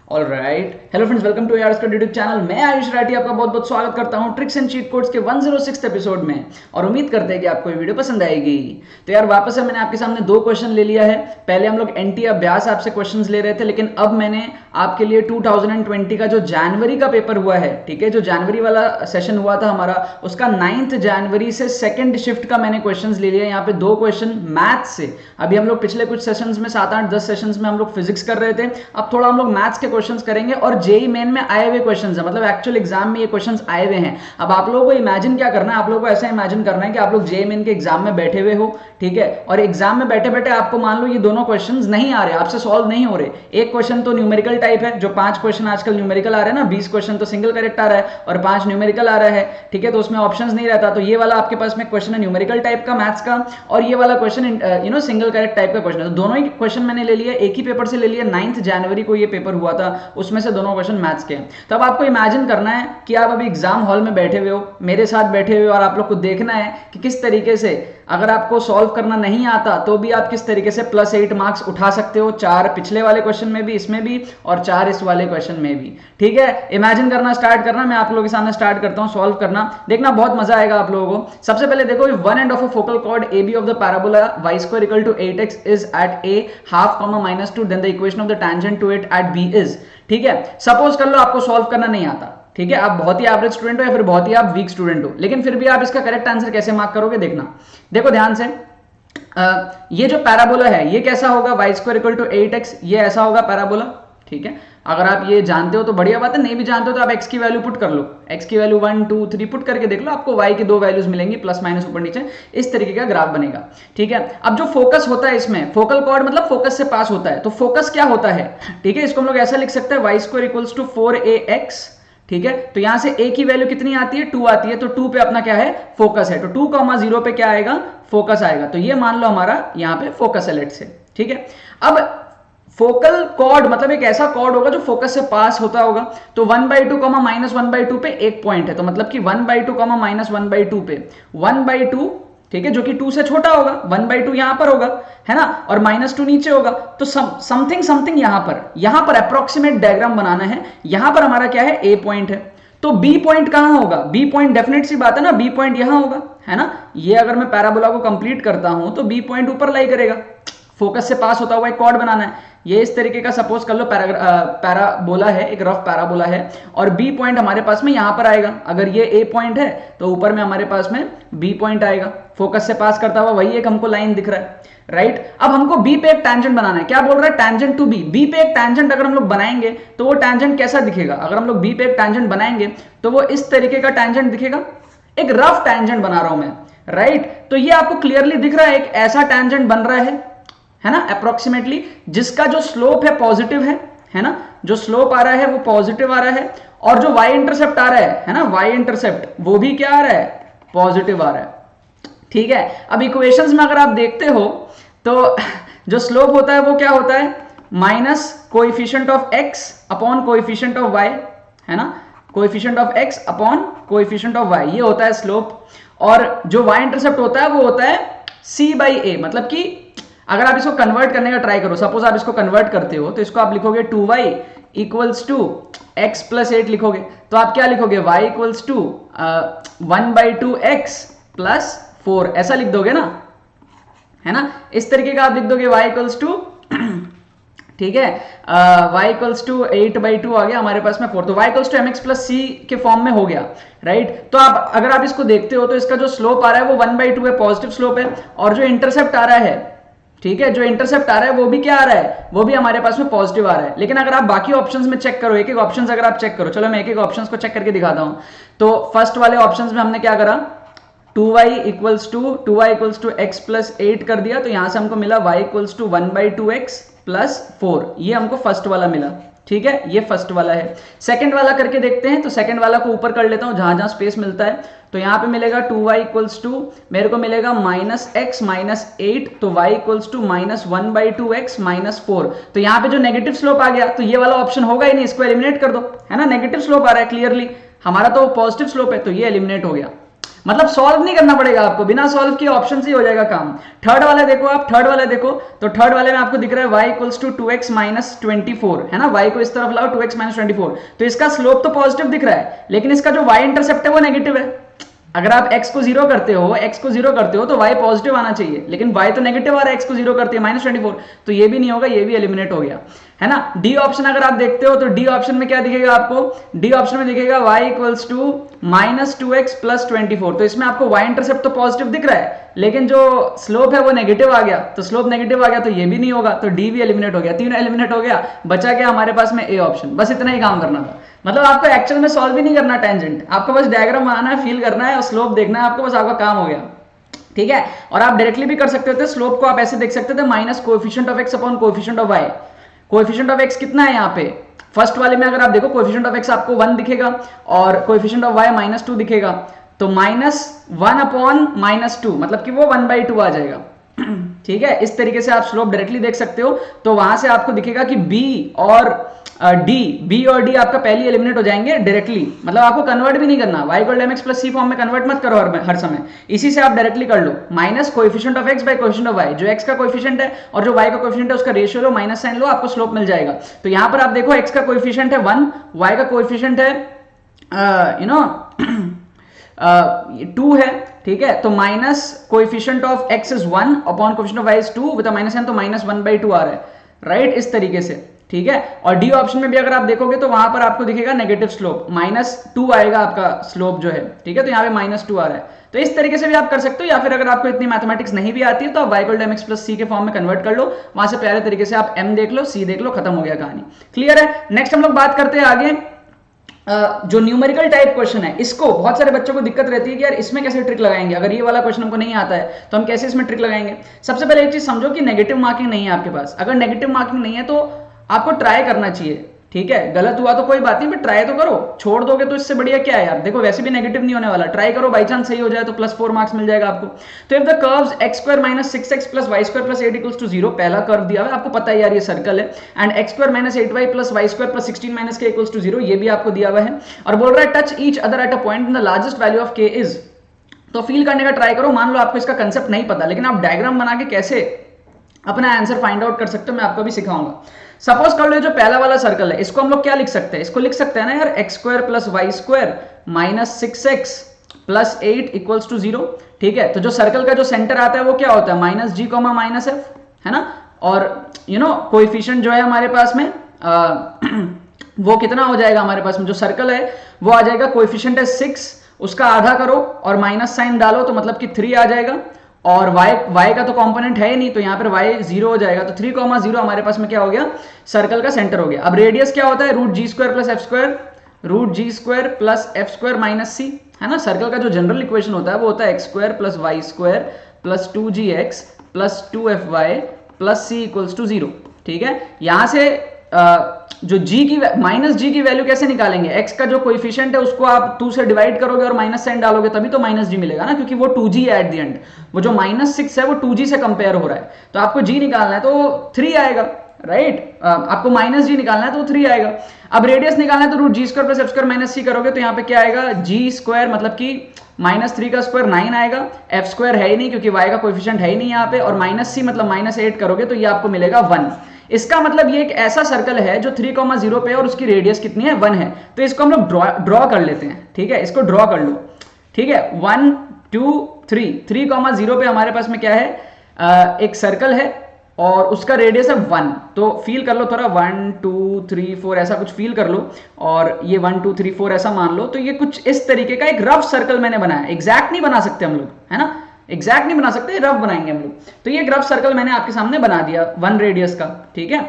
Alright, hello friends, welcome to यार्स का YouTube channel. मैं आयुष राठी आपका बहुत बहुत स्वागत करता हूं ट्रिक्स एंड चीट कोड्स के 106 एपिसोड में, और उम्मीद करते हैं कि आपको ये वीडियो पसंद आएगी। तो यार वापस से मैंने आपके सामने दो क्वेश्चन ले लिया है। पहले हम लोग एनटी अभ्यास आपसे क्वेश्चंस ले रहे थे, लेकिन अब मैंने आपके लिए 2020 का जो जनवरी का पेपर हुआ है, ठीक है, जो जनवरी वाला सेशन हुआ था हमारा, उसका 9 जनवरी से सेकेंड शिफ्ट का मैंने क्वेश्चन ले लिया। यहाँ पे दो क्वेश्चन मैथ्स से। अभी हम लोग पिछले कुछ सेशंस में 7, 8, 10 सेशंस में हम लोग फिजिक्स कर रहे थे, अब थोड़ा हम लोग मैथ्स के क्वेश्चंस करेंगे। और जेई मेन में आए हुए क्वेश्चंस हैं, मतलब एक्चुअल एग्जाम में ये क्वेश्चंस आए हुए हैं। अब आप लोगों को इमेजिन क्या करना है, आप लोगों को ऐसा इमेजिन करना है कि आप लोग जेई मेन के एग्जाम में बैठे हुए हो, ठीक है, और एग्जाम में बैठे बैठे आपको मान लो ये दोनों क्वेश्चंस नहीं आ रहे, आपसे सॉल्व नहीं हो रहे। एक क्वेश्चन तो न्यूमेरिकल टाइप है, जो 5 क्वेश्चन आजकल न्यूमेरिकल आ रहे हैं ना, 20 क्वेश्चन तो सिंगल करेक्ट आ रहा है और 5 न्यूमेरिकल आ रहा है, ठीक है, तो उसमें ऑप्शंस नहीं रहता। तो ये वाला आपके पास में क्वेश्चन है न्यूमेरिकल टाइप का मैथ्स का, और ये वाला क्वेश्चन सिंगल करेक्ट टाइप का क्वेश्चन है। तो दोनों ही क्वेश्चन मैंने ले लिया, एक ही पेपर से ले लिया। 9 जनवरी को ये पेपर हुआ था, उसमें से दोनों क्वेश्चन मैथ्स के। तो अब आपको इमेजिन करना है कि आप अभी एग्जाम हॉल में बैठे हुए हो, मेरे साथ बैठे हुए हो, और आप लोग को देखना है कि किस तरीके से, अगर आपको सॉल्व करना नहीं आता तो भी आप किस तरीके से +8 मार्क्स उठा सकते हो। 4 पिछले वाले क्वेश्चन में भी, इसमें भी, और 4 इस वाले क्वेश्चन में भी, ठीक है। इमेजिन करना स्टार्ट करना, मैं आप लोगों के सामने स्टार्ट करता हूं सॉल्व करना, देखना बहुत मजा आएगा आप लोगों को। सबसे पहले देखो, one end of a focal chord AB of the parabola y² = 8x is at a ½ -2, then the equation of the tangent to it at b is, ठीक है। सपोज कर लो आपको सॉल्व करना नहीं आता, ठीक है, आप बहुत ही एवरेज स्टूडेंट हो या फिर बहुत ही आप वीक स्टूडेंट हो, लेकिन फिर भी आप इसका करेक्ट आंसर कैसे मार्क करोगे देखना। देखो ध्यान से, ये जो पैराबोला है ये कैसा होगा, y² = 8x, ये ऐसा होगा पैराबोला, ठीक है। अगर आप ये जानते हो तो बढ़िया बात है, नहीं भी जानते हो तो आप x की वैल्यू पुट कर लो, x की वैल्यू 1, 2, 3 पुट करके देख लो, आपको y की 2 वैल्यूज मिलेंगी, प्लस माइनस ऊपर नीचे, इस तरीके का ग्राफ बनेगा, ठीक है। अब जो फोकस होता है इसमें, फोकल कॉर्ड मतलब फोकस से पास होता है, तो फोकस क्या होता है, ठीक है, इसको हम लोग ऐसा लिख सकते हैं, y² = 4ax, ठीक है। तो यहां से a की वैल्यू कितनी आती है, 2 आती है, तो 2 पे अपना क्या है, फोकस है, तो 2,0 पे क्या आएगा, फोकस आएगा। तो ये मान लो हमारा यहाँ पे फोकस है, लेट्स से, ठीक है। अब फोकल कॉर्ड मतलब एक ऐसा कॉर्ड होगा जो फोकस से पास होता होगा, तो 1/2, -1/2 पे एक पॉइंट है, तो मतलब कि 1/2, -1/2 पे 1/2, ठीक है, जो कि 2 से छोटा होगा, 1/2 यहां पर होगा, है ना, और -2 नीचे होगा, तो समथिंग समथिंग यहां पर अप्रोक्सीमेट डायग्राम बनाना है। यहां पर हमारा क्या है, A पॉइंट है, तो B पॉइंट कहां होगा, B पॉइंट डेफिनेट सी बात है ना, B पॉइंट यहां होगा, है ना। ये अगर मैं पैराबोला को कंप्लीट करता हूं तो B पॉइंट ऊपर लाई करेगा, फोकस से पास होता हुआ एक कॉर्ड बनाना है। ये इस तरीके का सपोज कर लो पैराबोला है, एक रफ पैराबोला है, और B पॉइंट हमारे पास में यहां पर आएगा। अगर ये A पॉइंट है तो ऊपर में हमारे पास में B पॉइंट आएगा, फोकस से पास करता हुआ, वही एक हमको लाइन दिख रहा है, राइट। अब हमको B पे एक टैंजेंट बनाना है, क्या बोल रहा है, टैंजेंट टू B पे एक टैंजेंट अगर हम लोग बनाएंगे तो वो टैंजेंट कैसा दिखेगा, अगर हम लोग B पे एक टैंजेंट बनाएंगे तो वो इस तरीके का टैंजेंट दिखेगा, एक रफ टैंजेंट बना रहा हूं मैं, राइट। तो ये आपको क्लियरली दिख रहा है, एक ऐसा टैंजेंट बन रहा है ना, अप्रोक्सीमेटली, जिसका जो स्लोप है पॉजिटिव है ना, जो स्लोप आ रहा है वो पॉजिटिव आ रहा है, और जो y इंटरसेप्ट आ रहा है ना, y इंटरसेप्ट वो भी क्या आ रहा है, पॉजिटिव आ रहा है, ठीक है। अब इक्वेशंस में अगर आप देखते हो तो जो स्लोप होता है वो क्या होता है, minus coefficient of x upon coefficient of y, है ना, coefficient of x upon coefficient of y, ये होता है स्लोप। और जो y इंटरसेप्ट होता है वो होता है c/a, मतलब कि अगर आप इसको कन्वर्ट करने का ट्राई करो, सपोज आप इसको कन्वर्ट करते हो तो इसको आप लिखोगे 2y = x + 8 लिखोगे, तो आप क्या लिखोगे, y = 1/2x + 4, ऐसा लिख दोगे ना, है ना, इस तरीके का आप लिख दोगे, y = ठीक है, y = 8/2 आ गया हमारे पास में 4, तो y = mx + c के फॉर्म में हो गया, राइट। तो आप अगर आप इसको देखते हो तो इसका जो स्लोप आ रहा है वो 1/2 है, पॉजिटिव स्लोप है, और जो इंटरसेप्ट आ रहा है, ठीक है, जो इंटरसेप्ट आ रहा है वो भी क्या आ रहा है, वो भी हमारे पास में पॉजिटिव आ रहा है। लेकिन अगर आप बाकी ऑप्शंस में चेक करो, एक एक ऑप्शंस अगर आप चेक करो, चलो मैं एक एक ऑप्शंस को चेक करके दिखाता हूं। तो फर्स्ट वाले ऑप्शंस में हमने क्या करा, 2y = x + 8 कर दिया, तो यहां से हमको मिला y = 1/2x + 4, ये हमको फर्स्ट वाला मिला, ठीक है, ये फर्स्ट वाला है। सेकंड वाला करके देखते हैं, तो सेकंड वाला को ऊपर कर लेता हूं जहां जहां स्पेस मिलता है, तो यहां पे मिलेगा 2y = मेरे को मिलेगा -x - 8, तो y = -1/2x - 4, तो यहां पे जो नेगेटिव स्लोप आ गया तो ये वाला ऑप्शन होगा ही नहीं, इसको एलिमिनेट कर दो, है ना, नेगेटिव स्लोप आ रहा है क्लियरली, हमारा तो पॉजिटिव स्लोप है, तो ये एलिमिनेट हो गया। मतलब सॉल्व नहीं करना पड़ेगा आपको, बिना सॉल्व किए ऑप्शन से ही हो जाएगा काम। थर्ड वाले देखो आप, थर्ड वाले देखो, तो थर्ड वाले में आपको दिख रहा है y equals to 2x minus 24, है ना, y को इस तरफ लाओ 2x माइनस 24, तो इसका स्लोप तो पॉजिटिव दिख रहा है, लेकिन इसका जो y इंटरसेप्ट है वो नेगेटिव है। अगर आप x को जीरो करते हो तो y पॉजिटिव आना चाहिए, लेकिन y तो नेगेटिव आ रहा है, x को जीरो करते हैं -24, तो ये भी नहीं होगा, ये भी एलिमिनेट हो गया, है ना। डी ऑप्शन अगर आप देखते हो तो डी ऑप्शन में क्या दिखेगा आपको, डी ऑप्शन में दिखेगा y equals to -2x plus 24, तो इसमें आपको y इंटरसेप्ट तो पॉजिटिव दिख रहा है, लेकिन जो स्लोप है वो नेगेटिव आ गया, तो स्लोप नेगेटिव आ गया तो ये भी नहीं होगा, तो डी भी एलिमिनेट हो गया, तीनों एलिमिनेट हो गया, बचा गया हमारे पास में ए ऑप्शन। बस इतना ही काम करना था, मतलब आपको एक्चुअल में सॉल्व भी नहीं करना टेंजेंट, आपको बस डायग्राम बनाना है, फील करना है और स्लोप देखना है आपको, बस आपका काम हो गया, ठीक है। और आप डायरेक्टली भी कर सकते थे, स्लोप को आप ऐसे देख सकते थे, minus coefficient of x upon coefficient of y. Coefficient of x कितना है यहाँ पे, फर्स्ट वाले में अगर आप देखो कोएफिशिएंट ऑफ एक्स आपको 1 दिखेगा और कोएफिशिएंट ऑफ वाई -2 दिखेगा, तो -1 अपॉन -2 मतलब कि वो 1/2 आ जाएगा, ठीक है। इस तरीके से आप स्लोप डायरेक्टली देख सकते हो, तो वहां से आपको दिखेगा कि बी और डी आपका पहले एलिमिनेट हो जाएंगे डायरेक्टली, मतलब आपको कन्वर्ट भी नहीं करना, y equal mx plus c form में कन्वर्ट मत करो हर समय, इसी से आप डायरेक्टली कर लो, minus coefficient of x by coefficient of y, जो x का कोएफिशिएंट है और जो y का कोएफिशिएंट है उसका रेशियो लो, माइनस साइन लो, आपको स्लोप मिल जाएगा। तो यहां पर आप देखो x का कोएफिशिएंट है 1, y का कोएफिशिएंट है 2 है, ठीक है, तो minus coefficient of x is 1 upon coefficient of y is 2 with a minus sign, तो -1/2 आ रहा है, राइट, इस तरीके से, ठीक है। और डी ऑप्शन में भी अगर आप देखोगे तो वहां पर आपको दिखेगा नेगेटिव स्लोप, -2 आएगा आपका स्लोप जो है, ठीक है, तो यहाँ पे -2 आ रहा है। तो इस तरीके से भी आप कर सकते हो, या फिर अगर आपको इतनी मैथमेटिक्स नहीं भी आती है तो आप y equal mx plus c के फॉर्म में कन्वर्ट कर लो, वहां से प्यारे तरीके से आप m देख लो, c देख लो, खत्म हो गया कहानी, क्लियर है। नेक्स्ट हम लोग बात करते हैं आगे, जो न्यूमेरिकल टाइप क्वेश्चन है, इसको बहुत सारे बच्चों को दिक्कत रहती है कि यार इसमें कैसे ट्रिक लगाएंगे, अगर ये वाला क्वेश्चन हमको नहीं आता है तो हम कैसे इसमें ट्रिक लगाएंगे। सबसे पहले एक चीज समझो कि नेगेटिव मार्किंग नहीं है आपके पास, अगर नेगेटिव मार्किंग नहीं है तो आपको ट्राई करना चाहिए, ठीक है, गलत हुआ तो कोई बात नहीं, बट ट्राई तो करो, छोड़ दोगे तो इससे बढ़िया क्या है यार, देखो वैसे भी नेगेटिव नहीं होने वाला, ट्राई करो, बाई चांस सही हो जाए तो +4 मार्क्स मिल जाएगा आपको। तो if the curves x² - 6x + y² + 8 = 0, पहला कर्व दिया हुआ है, आपको पता है यार ये सर्कल है, and x² - 8y + y² + 16 - k = 0, ये भी आपको दिया हुआ है, और बोल रहा है touch each other at a point in the largest value of k is, तो फील करने का ट्राई करो। मान लो आपको इसका कंसेप्ट नहीं पता, लेकिन आप डायग्राम बना के कैसे अपना आंसर फाइंड आउट कर सकते हो मैं आपको भी सिखाऊंगा। सपोज कर लो जो पहला वाला सर्कल है, इसको हम लोग क्या लिख सकते हैं, इसको लिख सकते हैं ना यार x² + y² - 6x + 8 = 0, ठीक है। तो जो सर्कल का जो सेंटर आता है वो क्या होता है, -g, -f, है ना, और कोएफिशिएंट जो है हमारे पास में वो कितना हो जाएगा, हमारे पास में जो सर्कल है वो आ जाएगा, कोएफिशिएंट है 6, उसका आधा करो और माइनस साइन डालो तो मतलब कि 3 आ जाएगा, और y का तो कंपोनेंट है ही नहीं, तो यहाँ पर y 0 हो जाएगा, तो 3, 0 हमारे पास में क्या हो गया, सर्कल का सेंटर हो गया। अब रेडियस क्या होता है, √g² + f², -c, है ना। सर्कल का जो जनरल इक्वेशन होता है वो होता है x² + y² + 2gx + 2fy + c = 0, ठीक है। यहां से जो g की वैल्यू कैसे निकालेंगे, x का जो कोएफिशिएंट है उसको आप 2 से डिवाइड करोगे और माइनस साइन डालोगे तभी तो -g मिलेगा ना, क्योंकि वो 2g है एट द एंड, वो जो -6 है वो 2g से कंपेयर हो रहा है, तो आपको g निकालना है तो 3 आएगा, राइट, आपको -g निकालना है तो 3 आएगा। अब रेडियस निकालना है तो √g² + f² - c करोगे तो यहाँ पे क्या आएगा, g² मतलब कि -3 का स्क्वायर 9 आएगा, f² है ही नहीं क्योंकि y का कोएफिशिएंट है ही नहीं यहाँ पे, और -c मतलब -8 करोगे तो ये आपको मिलेगा 1। इसका मतलब ये एक ऐसा सर्कल है जो 3, 0 पे है और उसकी रेडियस कितनी है, 1 है, तो इसको हम लोग ड्रॉ कर लेते हैं, ठीक है, इसको ड्रॉ कर लो, ठीक है। 1 2 3 3, 0 पे हमारे पास में क्या है, एक सर्कल है और उसका रेडियस है 1, तो फील कर लो थोड़ा, 1 2 3 4 ऐसा कुछ फील कर लो, और ये 1 2 3 4 ऐसा मान लो, तो ये कुछ इस तरीके का एक रफ सर्कल मैंने बनाया, एग्जैक्ट नहीं बना सकते हम लोग, है ना, एग्जैक्ट नहीं बना सकते, रफ बनाएंगे हम लोग। तो ये रफ सर्कल मैंने आपके सामने बना दिया 1 रेडियस का, ठीक है।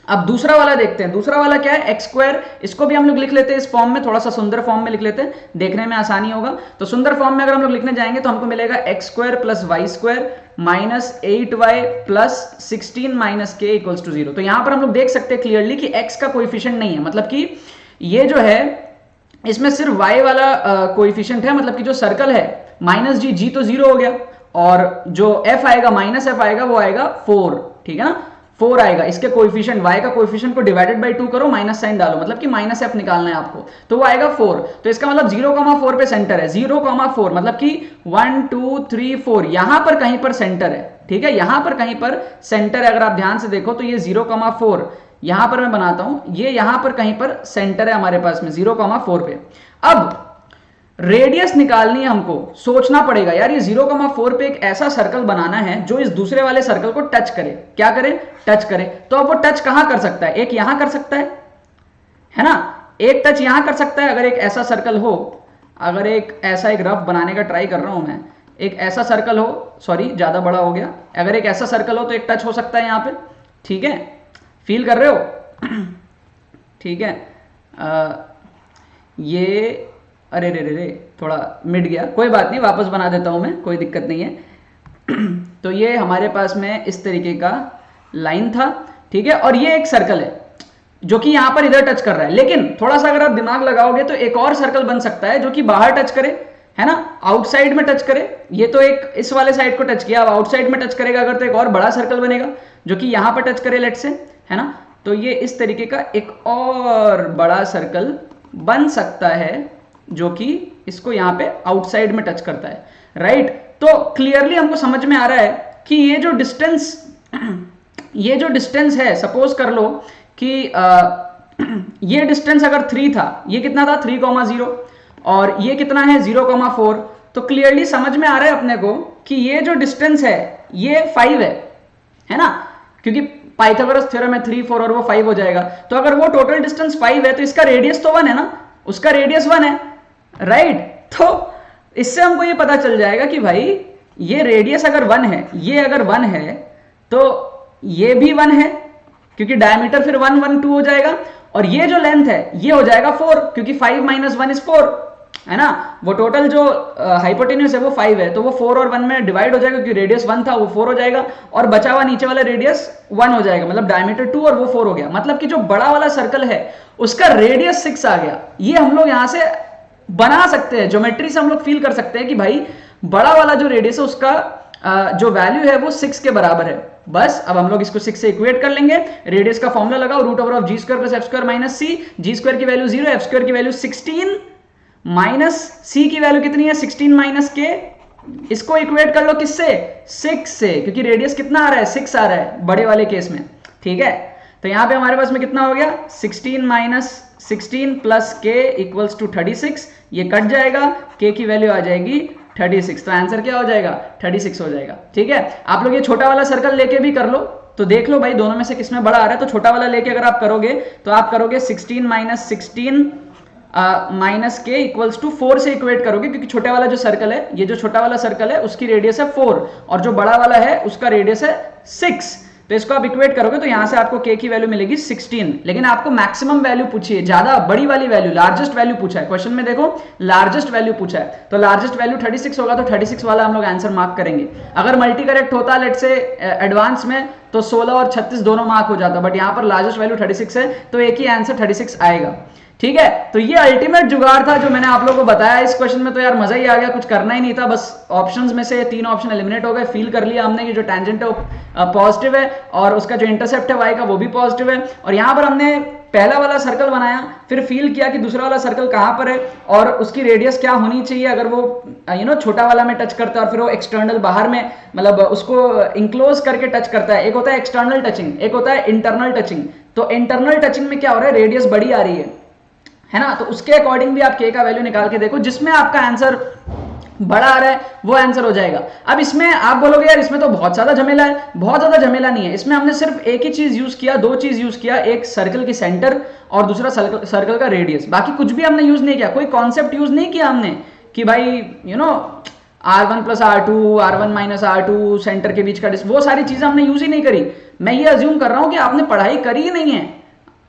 अब दूसरा वाला देखते हैं, दूसरा वाला क्या है, x², इसको भी हम लोग लिख लेते हैं इस फॉर्म में, थोड़ा सा सुंदर फॉर्म में लिख लेते हैं, देखने में आसानी होगा। तो सुंदर फॉर्म में अगर हम लोग लिखने जाएंगे तो हमको मिलेगा x² + y² - 8y + 16 - k = 0। तो यहां पर हम लोग देख सकते हैं क्लियरली कि x का कोएफिशिएंट नहीं है, मतलब कि ये जो है इसमें सिर्फ y वाला कोएफिशिएंट है, मतलब कि जो सर्कल है -g तो 0 हो गया, और जो f आएगा -f आएगा वो आएगा 4, ठीक है ना, 4 आएगा, इसके कोएफिशिएंट y का कोएफिशिएंट को डिवाइडेड बाय 2 करो, माइनस साइन डालो, मतलब कि माइनस f निकालना है आपको, तो वो आएगा 4। तो इसका मतलब 0,4 पे सेंटर है, 0,4 मतलब कि 1 2 3 4 यहां पर कहीं पर सेंटर है, ठीक है, यहां पर कहीं पर सेंटर है। अगर आप ध्यान से देखो तो ये 0,4 यहां पर मैं बनाता हूं, ये यहां पर कहीं पर सेंटर है हमारे पास में 0,4 पे। अब रेडियस निकालनी है हमको, सोचना पड़ेगा यार ये 0,4 पे एक ऐसा सर्कल बनाना है जो इस दूसरे वाले सर्कल को टच करे, क्या करे, टच करे। तो अब वो टच कहां कर सकता है, एक यहां कर सकता है ना, एक टच यहां कर सकता है। अगर एक ऐसा सर्कल हो, अगर एक ऐसा एक रफ बनाने का ट्राई कर रहा हूं मैं, एक ऐसा सर्कल हो, सॉरी ज्यादा बड़ा हो गया, अगर एक ऐसा सर्कल हो तो एक टच हो सकता है यहां पे, ठीक है, फील कर रहे हो, ठीक है। ये अरे रे रे रे थोड़ा मिट गया, कोई बात नहीं, वापस बना देता हूं मैं, कोई दिक्कत नहीं है। तो ये हमारे पास में इस तरीके का लाइन था, ठीक है, और ये एक सर्कल है जो कि यहां पर इधर टच कर रहा है। लेकिन थोड़ा सा अगर आप दिमाग लगाओगे तो एक और सर्कल बन सकता है जो कि बाहर टच करे, है ना, आउटसाइड में टच करे। ये तो एक इस वाले साइड को टच किया, अब आउटसाइड में टच करेगा अगर तो एक और बड़ा सर्कल बनेगा जो कि यहां पर टच करे, लेट से, है ना। तो ये इस तरीके का एक और बड़ा सर्कल बन सकता है जो कि इसको यहां पे आउटसाइड में टच करता है, राइट। तो क्लियरली हमको समझ में आ रहा है कि ये जो डिस्टेंस है, सपोज कर लो कि ये डिस्टेंस अगर 3 था, ये कितना था 3,0 और ये कितना है 0,4, तो क्लियरली समझ में आ रहा है अपने को कि ये जो डिस्टेंस है ये 5 है ना, क्योंकि पाइथागोरस थ्योरम है 3 4 और वो 5 हो जाएगा। तो अगर वो टोटल डिस्टेंस 5 है तो इसका रेडियस तो 1 है ना, उसका रेडियस 1 है, राइट। तो इससे हमको ये पता चल जाएगा कि भाई ये रेडियस अगर 1 है, ये अगर 1 है तो ये भी 1 है, क्योंकि डायमीटर फिर 1 1 2 हो जाएगा, और ये जो लेंथ है ये हो जाएगा 4, क्योंकि 5 - 1 इज 4, है ना। वो टोटल जो हाइपोटेन्यूज है वो 5 है, तो वो 4 और 1 में डिवाइड हो जाएगा, क्योंकि रेडियस 1 था, वो 4 हो जाएगा, और बचा हुआ नीचे वाला रेडियस 1 हो जाएगा, मतलब डायमीटर 2 और वो 4 हो गया। मतलब कि जो बड़ा वाला सर्कल है उसका रेडियस 6 आ गया। ये हम लोग यहां से बना सकते हैं, ज्योमेट्री से हम लोग फील कर सकते हैं कि भाई बड़ा वाला जो रेडियस है उसका जो वैल्यू है वो 6 के बराबर है। बस अब हम लोग इसको 6 से इक्वेट कर लेंगे। रेडियस का फॉर्मूला लगाओ, √g² + f² - c, g² की वैल्यू 0, f² की वैल्यू 16 माइनस c की वैल्यू कितनी है 16 - k। इसको इक्वेट कर लो किससे, 6 से, क्योंकि रेडियस कितना आ रहा है 6 आ रहा है बड़े वाले केस में, ठीक है। तो यहां पे हमारे पास में कितना हो गया 16 - 16 + k = 36, ये कट जाएगा, k की वैल्यू आ जाएगी 36, तो आंसर क्या हो जाएगा 36 हो जाएगा, ठीक है। आप लोग ये छोटा वाला सर्कल लेके भी कर लो, तो देख लो भाई दोनों में से किसमें बड़ा आ रहा है। तो छोटा वाला लेके अगर आप करोगे तो आप करोगे 16 - 16 - k = 4 से इक्वेट करोगे, क्योंकि छोटे वाला जो सर्कल है, ये जो छोटा वाला सर्कल है उसकी रेडियस है 4 और जो बड़ा वाला है उसका रेडियस है 6। तो इसको आप इक्वेट करोगे तो यहां से आपको k की वैल्यू मिलेगी 16, लेकिन आपको मैक्सिमम वैल्यू पूछी है, ज्यादा बड़ी वाली वैल्यू, लार्जेस्ट वैल्यू पूछा है क्वेश्चन में, देखो लार्जेस्ट वैल्यू पूछा है, तो लार्जेस्ट वैल्यू 36 होगा, तो 36 वाला हम लोग आंसर मार्क करेंगे। अगर मल्टी करेक्ट होता लेट से एडवांस में तो 16 और 36 दोनों मार्क हो जाता, बट यहां पर लार्जेस्ट वैल्यू 36 है, तो एक ही आंसर 36 आएगा, ठीक है। तो ये अल्टीमेट जुगाड़ था जो मैंने आप लोगों को बताया इस क्वेश्चन में। तो यार मजा ही आ गया, कुछ करना ही नहीं था, बस ऑप्शंस में से 3 ऑप्शन एलिमिनेट हो गए। फील कर लिया हमने कि जो टेंजेंट है वो पॉजिटिव है और उसका जो इंटरसेप्ट है y का वो भी पॉजिटिव है, और यहां पर हमने पहला वाला सर्कल बनाया, फिर फील किया कि दूसरा वाला सर्कल कहां पर है और उसकी रेडियस क्या होनी चाहिए अगर वो छोटा वाला में टच करता है और फिर वो एक्सटर्नल बाहर में मतलब उसको इंक्लोज करके टच करता है। एक होता है एक्सटर्नल टचिंग, एक होता है इंटरनल टचिंग। तो इंटरनल टचिंग में क्या हो रहा है, रेडियस बड़ी आ रही है ना, तो उसके अकॉर्डिंग भी आप k का वैल्यू निकाल के देखो, जिसमें आपका आंसर बड़ा आ रहा है वो आंसर हो जाएगा। अब इसमें आप बोलोगे यार इसमें तो बहुत ज्यादा झमेला है, बहुत ज्यादा झमेला नहीं है। इसमें हमने सिर्फ एक ही चीज यूज किया, 2 चीज यूज किया, एक सर्कल की सेंटर और दूसरा सर्कल का रेडियस, बाकी कुछ भी हमने यूज नहीं किया, कोई कॉन्सेप्ट यूज नहीं किया हमने कि भाई R1 + R2, R1 - R2, centre के बीच का डिस्टेंस, वो सारी चीजें हमने यूज ही नहीं करी। मैं ये अज्यूम कर रहा हूं कि आपने पढ़ाई करी ही नहीं है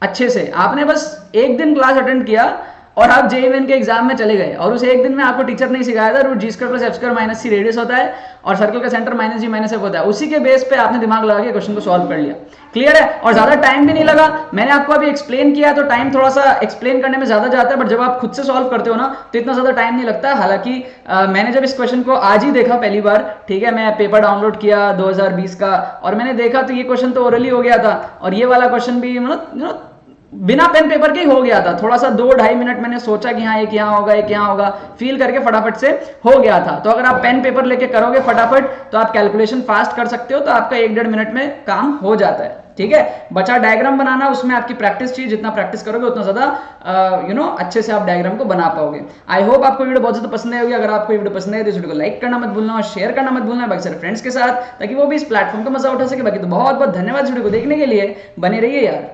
अच्छे से, आपने बस एक दिन क्लास अटेंड किया और आप जेईई के एग्जाम में चले गए और उस एक दिन में आपको टीचर ने सिखाया था root g square plus f square minus c radius होता है और सर्कल का centre minus g minus f होता है, उसी के बेस पे आपने दिमाग लगा के क्वेश्चन को सॉल्व कर लिया। क्लियर है? और ज्यादा टाइम भी नहीं लगा, मैंने आपको अभी एक्सप्लेन किया तो टाइम थोड़ा सा एक्सप्लेन करने में ज्यादा जाता है, बट जब आप खुद से सॉल्व करते हो ना तो इतना ज्यादा टाइम नहीं लगता। हालांकि मैंने जब इस क्वेश्चन को आज ही देखा पहली बार, ठीक है, मैं पेपर डाउनलोड किया 2020 का और मैंने देखा तो ये क्वेश्चन तो ओरली हो गया था और ये वाला क्वेश्चन भी मतलब बिना पेन पेपर के ही हो गया था। थोड़ा सा 2-2.5 मिनट मैंने सोचा कि हाँ एक यहाँ होगा एक यहाँ होगा, फील करके फटाफट से हो गया था। तो अगर आप पेन पेपर लेके करोगे फटाफट तो आप कैलकुलेशन फास्ट कर सकते हो, तो आपका 1-1.5 मिनट में काम हो जाता है। ठीक है, बचा डायग्राम बनाना, उसमें आपकी प्रैक्टिस चाहिए, जितना प्रैक्टिस करोगे उतना ज्यादा अच्छे से आप डायग्राम को बना पाओगे। आई होप आपको वीडियो बहुत ज्यादा पसंद आएगी। अगर आपको वीडियो पसंद है तो इस वीडियो को लाइक करना मत भूलना और शेयर करना मत भूलना बाकी सारे फ्रेंड्स के साथ, ताकि वो भी इस प्लेटफॉर्म का मजा उठा सके। बाकी तो बहुत बहुत धन्यवाद वीडियो को देखने के लिए, बने रहिए यार।